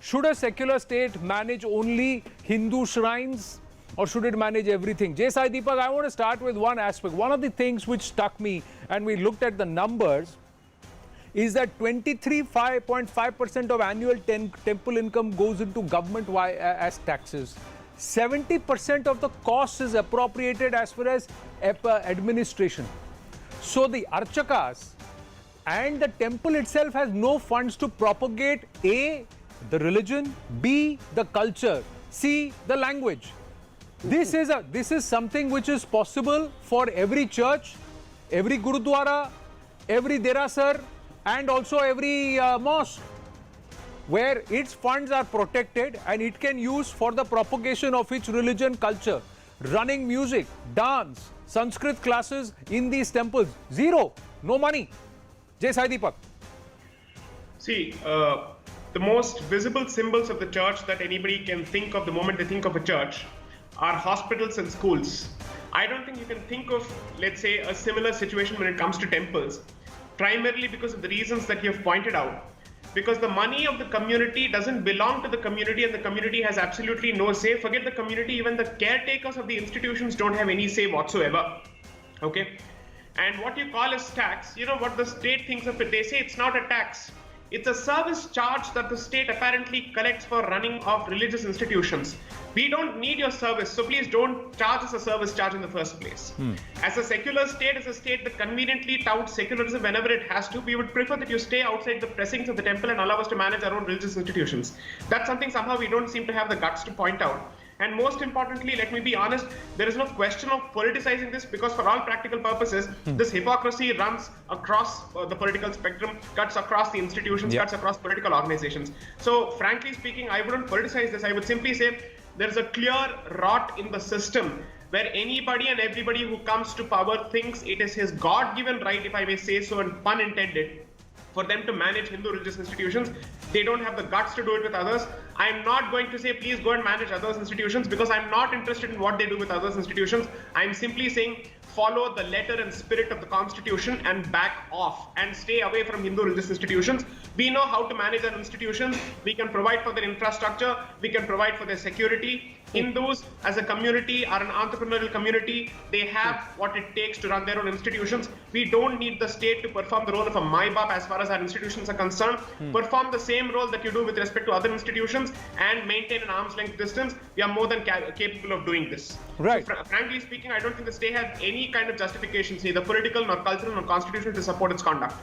Should a secular state manage only Hindu shrines or should it manage everything? Jay Sai Deepak, I want to start with one aspect. One of the things which struck me, and we looked at the numbers, is that 23.5% of annual temple income goes into government as taxes. 70% of the cost is appropriated as far as administration. So the archakas and the temple itself has no funds to propagate A, the religion, B, the culture, C, the language. This is something which is possible for every church, every gurudwara, every derasar, and also every mosque, where its funds are protected and it can use for the propagation of its religion, culture, running music, dance, Sanskrit classes in these temples. Zero, no money. Jay Sai Deepak. See, the most visible symbols of the church that anybody can think of the moment they think of a church are hospitals and schools. I don't think you can think of, let's say, a similar situation when it comes to temples, primarily because of the reasons that you have pointed out. Because the money of the community doesn't belong to the community and the community has absolutely no say. Forget the community, even the caretakers of the institutions don't have any say whatsoever. Okay? And what you call as tax, you know what the state thinks of it, they say it's not a tax. It's a service charge that the state apparently collects for running of religious institutions. We don't need your service, so please don't charge us a service charge in the first place. As a secular state, as a state that conveniently touts secularism whenever it has to, we would prefer that you stay outside the precincts of the temple and allow us to manage our own religious institutions. That's something somehow we don't seem to have the guts to point out. And most importantly, let me be honest, there is no question of politicizing this because for all practical purposes, this hypocrisy runs across the political spectrum, cuts across the institutions, cuts across political organizations. So frankly speaking, I wouldn't politicize this. I would simply say there's a clear rot in the system where anybody and everybody who comes to power thinks it is his God-given right, if I may say so, and pun intended, for them to manage Hindu religious institutions. They don't have the guts to do it with others. I'm not going to say please go and manage others' institutions because I'm not interested in what they do with others' institutions. I'm simply saying follow the letter and spirit of the constitution and back off and stay away from Hindu religious institutions. We know how to manage our institutions. We can provide for their infrastructure. We can provide for their security. Hindus as a community are an entrepreneurial community. They have what it takes to run their own institutions. We don't need the state to perform the role of a Mai-Bap as far as our institutions are concerned. Perform the same role that you do with respect to other institutions and maintain an arm's length distance. We are more than capable of doing this. Right. So, frankly speaking, I don't think the state has any kind of justifications, neither political, nor cultural, nor constitutional, to support its conduct.